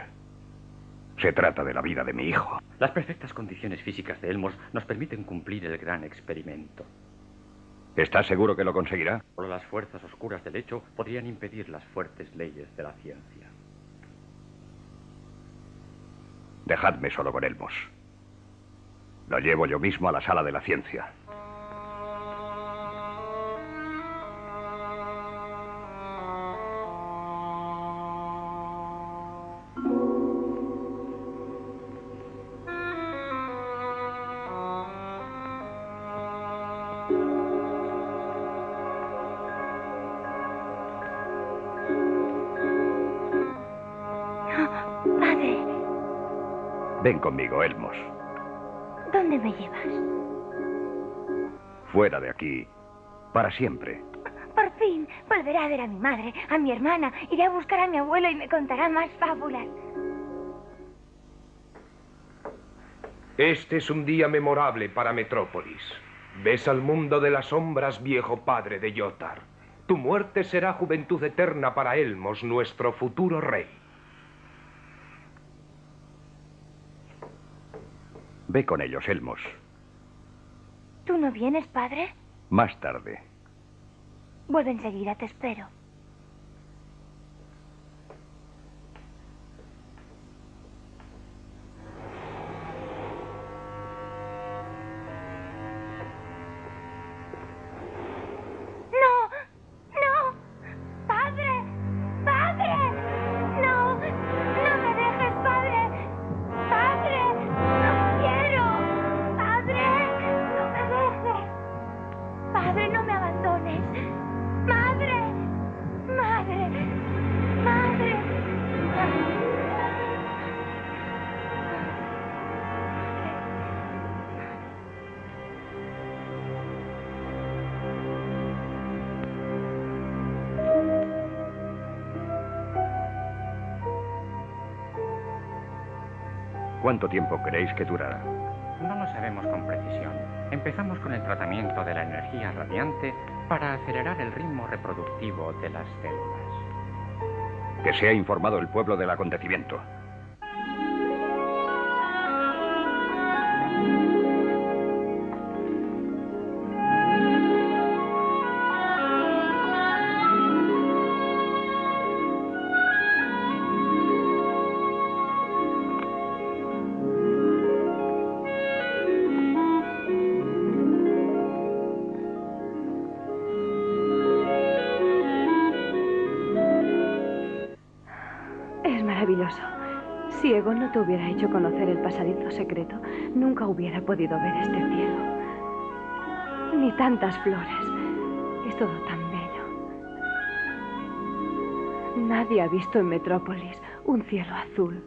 Se trata de la vida de mi hijo. Las perfectas condiciones físicas de Elmos nos permiten cumplir el gran experimento. ¿Estás seguro que lo conseguirá? Solo las fuerzas oscuras del hecho podrían impedir las fuertes leyes de la ciencia. Dejadme solo con Elmos. Lo llevo yo mismo a la sala de la ciencia. Ven conmigo, Elmos. ¿Dónde me llevas? Fuera de aquí, para siempre. Por fin, volveré a ver a mi madre, a mi hermana, iré a buscar a mi abuelo y me contará más fábulas. Este es un día memorable para Metrópolis. Ves al mundo de las sombras, viejo padre de Yoh-tar. Tu muerte será juventud eterna para Elmos, nuestro futuro rey. Ve con ellos, Elmos. ¿Tú no vienes, padre? Más tarde. Vuelve enseguida, te espero. cuánto tiempo creéis que durará? No lo sabemos con precisión. Empezamos con el tratamiento de la energía radiante para acelerar el ritmo reproductivo de las células. Que sea informado el pueblo del acontecimiento. Si Egon no te hubiera hecho conocer el pasadizo secreto, nunca hubiera podido ver este cielo. Ni tantas flores. Es todo tan bello. Nadie ha visto en Metrópolis un cielo azul.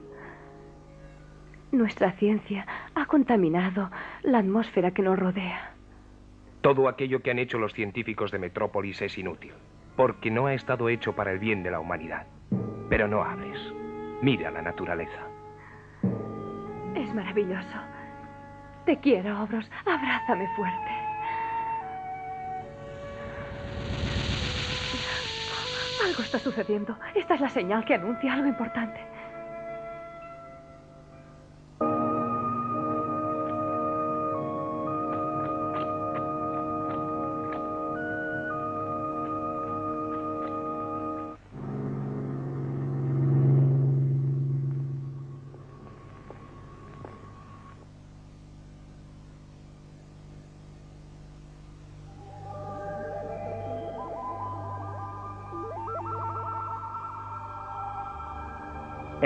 Nuestra ciencia ha contaminado la atmósfera que nos rodea. Todo aquello que han hecho los científicos de Metrópolis es inútil, porque no ha estado hecho para el bien de la humanidad. Pero no hables. Mira la naturaleza. Es maravilloso. Te quiero, Ohros. Abrázame fuerte. Algo está sucediendo. Esta es la señal que anuncia algo importante.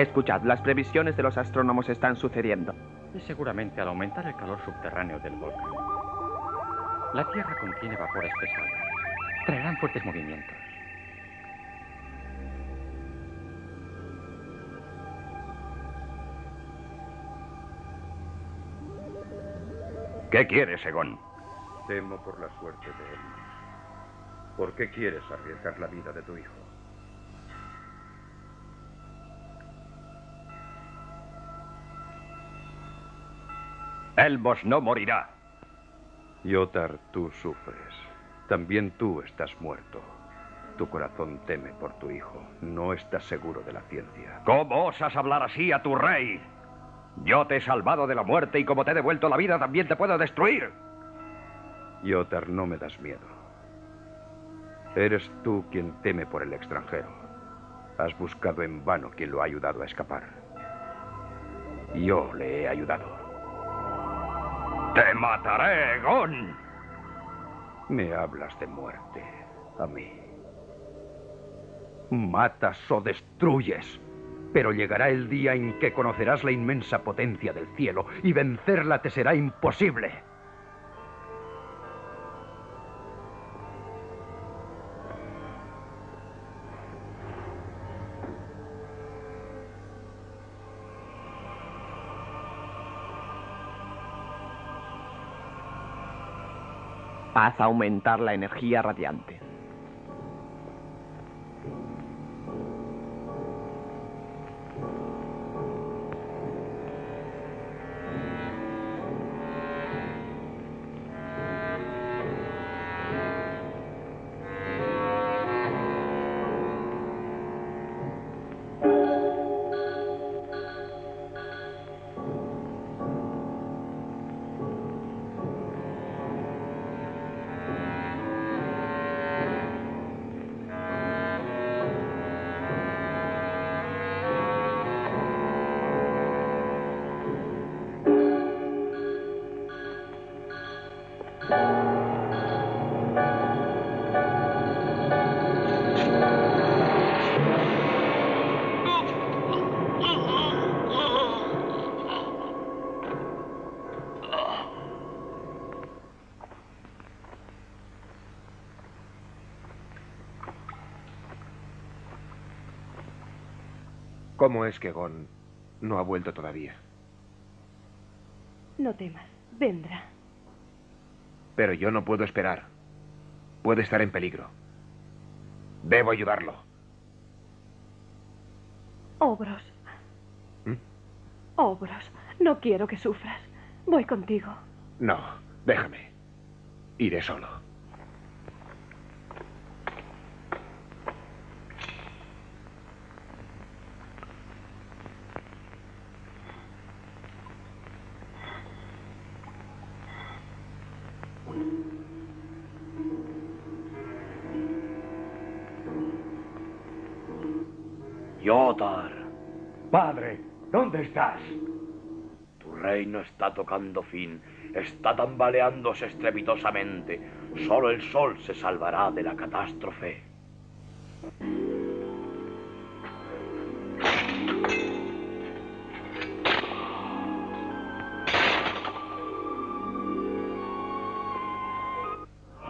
Escuchad, las previsiones de los astrónomos están sucediendo. Es seguramente al aumentar el calor subterráneo del volcán. La Tierra contiene vapores pesados. Traerán fuertes movimientos. ¿Qué quieres, Egon? Temo por la suerte de Elmos. ¿Por qué quieres arriesgar la vida de tu hijo? Elmos no morirá. Yoh-tar, tú sufres. También tú estás muerto. Tu corazón teme por tu hijo. No estás seguro de la ciencia. ¿Cómo osas hablar así a tu rey? Yo te he salvado de la muerte y como te he devuelto la vida, también te puedo destruir. Yoh-tar, no me das miedo. Eres tú quien teme por el extranjero. Has buscado en vano quien lo ha ayudado a escapar. Yo le he ayudado. ¡Te mataré, Egon! Me hablas de muerte, a mí. Matas o destruyes. Pero llegará el día en que conocerás la inmensa potencia del cielo y vencerla te será imposible. Haz aumentar la energía radiante. ¿Cómo es que Gon no ha vuelto todavía? No temas, vendrá. Pero yo no puedo esperar. Puede estar en peligro. Debo ayudarlo. Ohros. ¿Mm? Ohros, No quiero que sufras. Voy contigo. No, déjame. Iré solo. Yoh-tar. Padre, ¿dónde estás? Tu reino está tocando fin. Está tambaleándose estrepitosamente. Solo el sol se salvará de la catástrofe.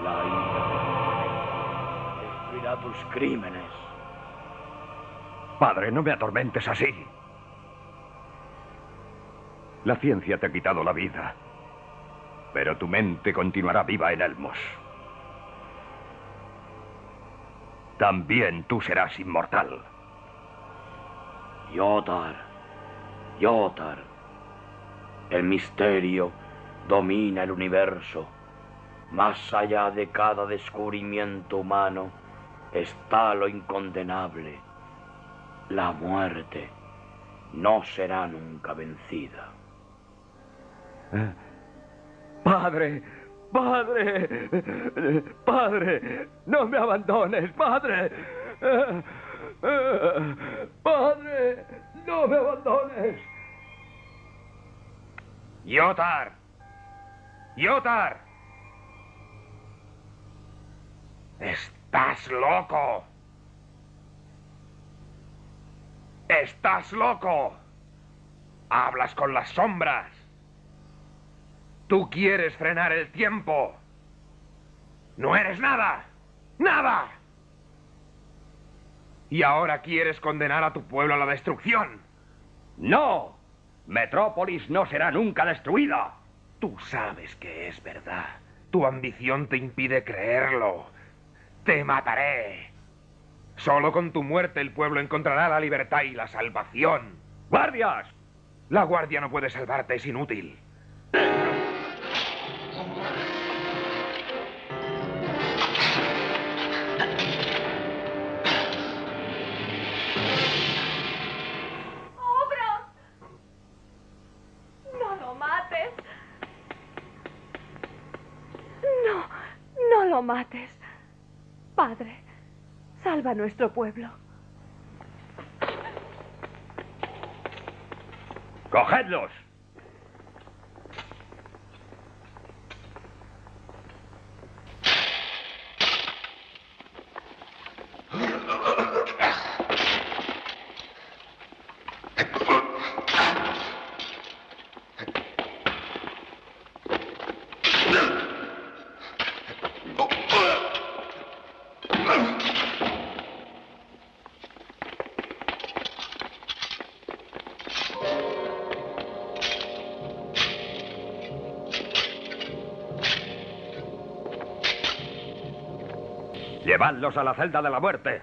La ira destruirá tus crímenes. Padre, no me atormentes así. La ciencia te ha quitado la vida, pero tu mente continuará viva en Elmos. También tú serás inmortal. Yoh-tar, Yoh-tar. El misterio domina el universo. Más allá de cada descubrimiento humano está lo incondenable. La muerte no será nunca vencida. Padre, padre, padre, no me abandones, padre. Padre, no me abandones. Yoh-tar. Yoh-tar. Estás loco. ¡Estás loco! Hablas con las sombras. Tú quieres frenar el tiempo. No eres nada. ¡Nada! Y ahora quieres condenar a tu pueblo a la destrucción. ¡No! Metrópolis no será nunca destruida. Tú sabes que es verdad. Tu ambición te impide creerlo. Te mataré. Solo con tu muerte el pueblo encontrará la libertad y la salvación. ¡Guardias! La guardia no puede salvarte, es inútil. ¡Ohro! ¡No lo mates! No, no lo mates. Padre, salva a nuestro pueblo. ¡Cogedlos! ¡Llevadlos a la celda de la muerte!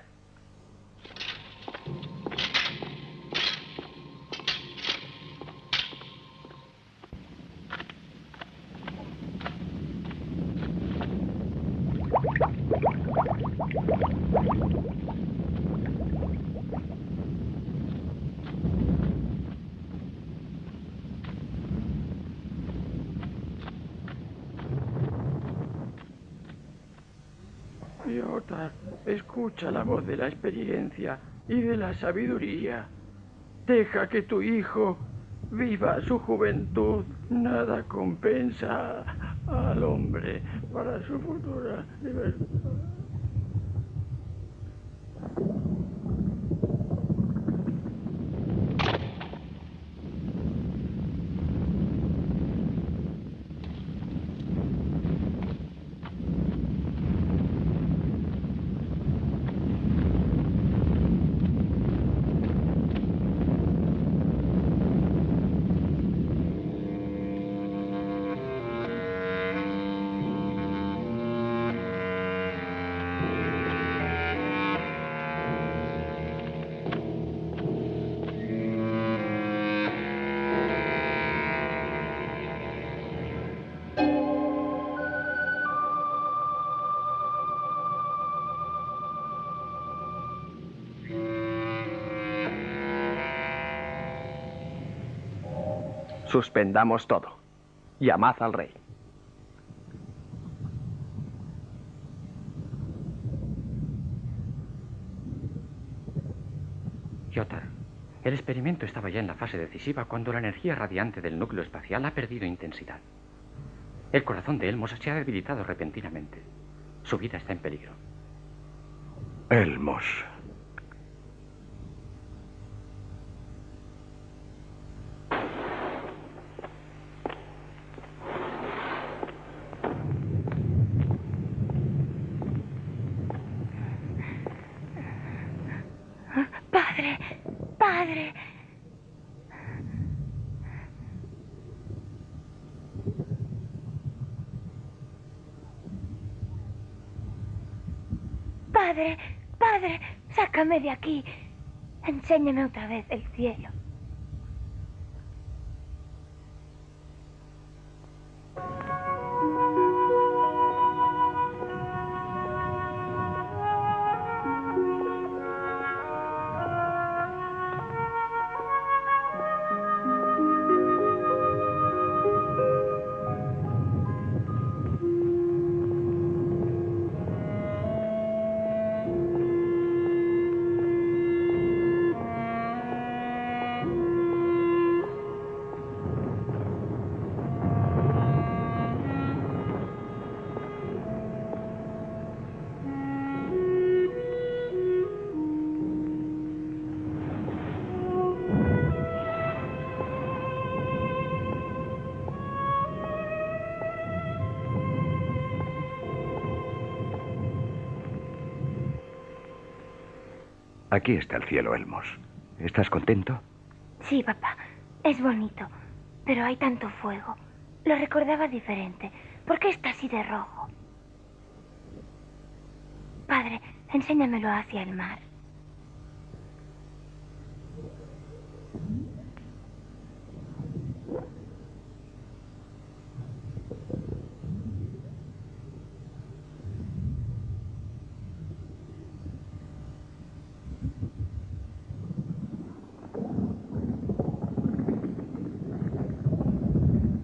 Yoh-tar, escucha la voz de la experiencia y de la sabiduría. Deja que tu hijo viva su juventud. Nada compensa al hombre para su futura libertad. Suspendamos todo. Llamad al rey. Yoh-tar, el experimento estaba ya en la fase decisiva cuando la energía radiante del núcleo espacial ha perdido intensidad. El corazón de Elmos se ha debilitado repentinamente. Su vida está en peligro. Elmos. Padre, padre. Padre, padre, sácame de aquí. Enséñame otra vez el cielo. Aquí está el cielo, Elmos. ¿Estás contento? Sí, papá. Es bonito. Pero hay tanto fuego. Lo recordaba diferente. ¿Por qué está así de rojo? Padre, enséñamelo hacia el mar.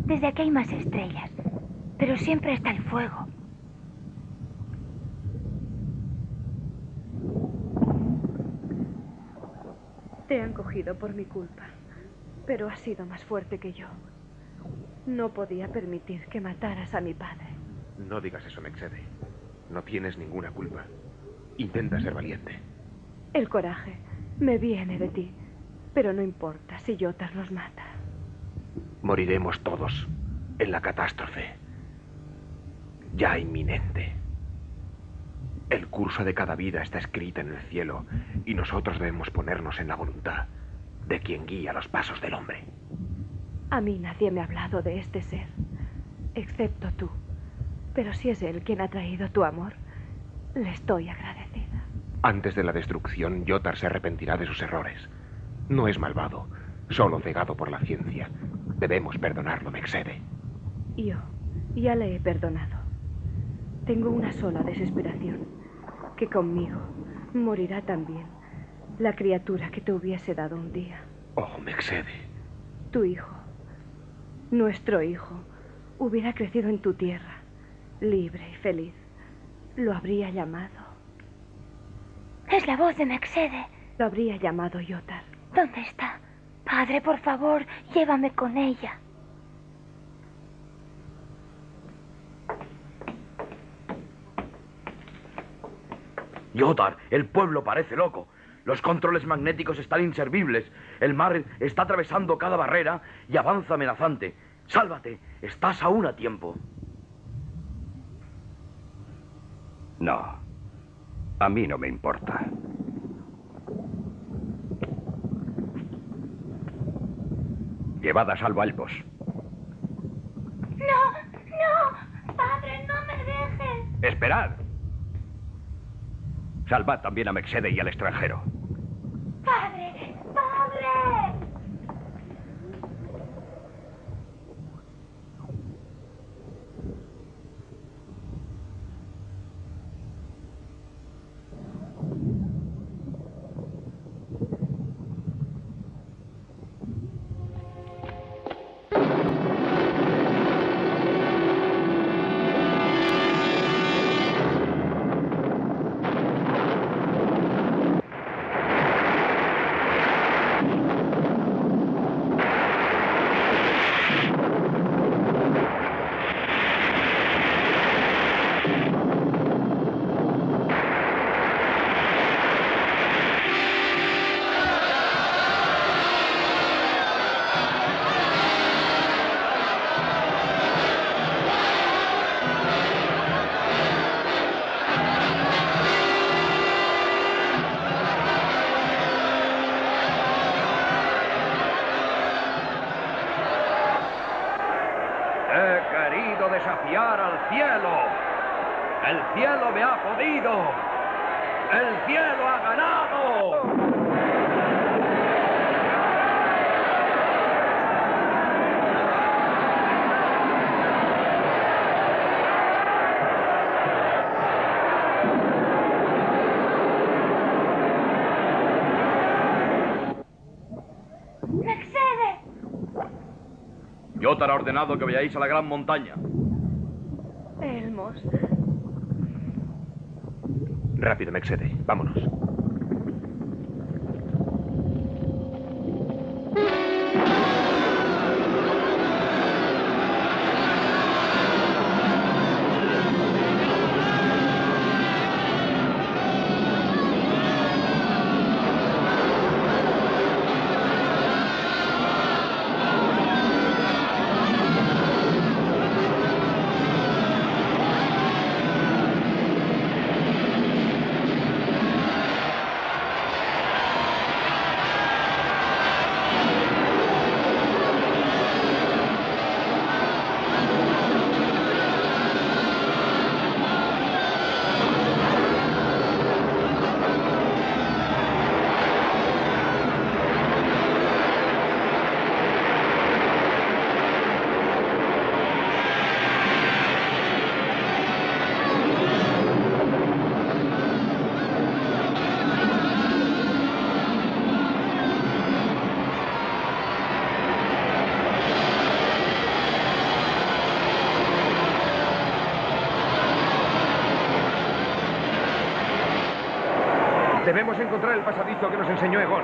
Desde aquí hay más estrellas, pero siempre está el fuego. Te han cogido por mi culpa, pero has sido más fuerte que yo. No podía permitir que mataras a mi padre. No digas eso, me excede. No tienes ninguna culpa. Intenta ser valiente. El coraje me viene de ti, pero no importa si Yoh-tar nos mata. Moriremos todos en la catástrofe, ya inminente. El curso de cada vida está escrita en el cielo y nosotros debemos ponernos en la voluntad de quien guía los pasos del hombre. A mí nadie me ha hablado de este ser, excepto tú. Pero si es él quien ha traído tu amor, le estoy agradecida. Antes de la destrucción, Yoh-tar se arrepentirá de sus errores. No es malvado, solo cegado por la ciencia. Debemos perdonarlo, me excede. Yo ya le he perdonado. Tengo una sola desesperación, que conmigo morirá también la criatura que te hubiese dado un día. Oh, me excede. Tu hijo, nuestro hijo, hubiera crecido en tu tierra, libre y feliz. Lo habría llamado. Es la voz de Mexede. Lo habría llamado Yoh-tar. ¿Dónde está? Padre, por favor, llévame con ella. Yoh-tar, el pueblo parece loco. Los controles magnéticos están inservibles. El mar está atravesando cada barrera y avanza amenazante. Sálvate, estás aún a tiempo. No, a mí no me importa. Llevad a salvo a Elmos. No, no, padre, no me dejes. ¡Esperad! Salvad también a Mexede y al extranjero. Padre, padre. ¡El cielo me ha podido! ¡El cielo ha ganado! Yoh-tar ha ordenado que vayáis a la gran montaña. Elmos. Rápido, me excede. Vámonos. Debemos encontrar el pasadizo que nos enseñó Egon.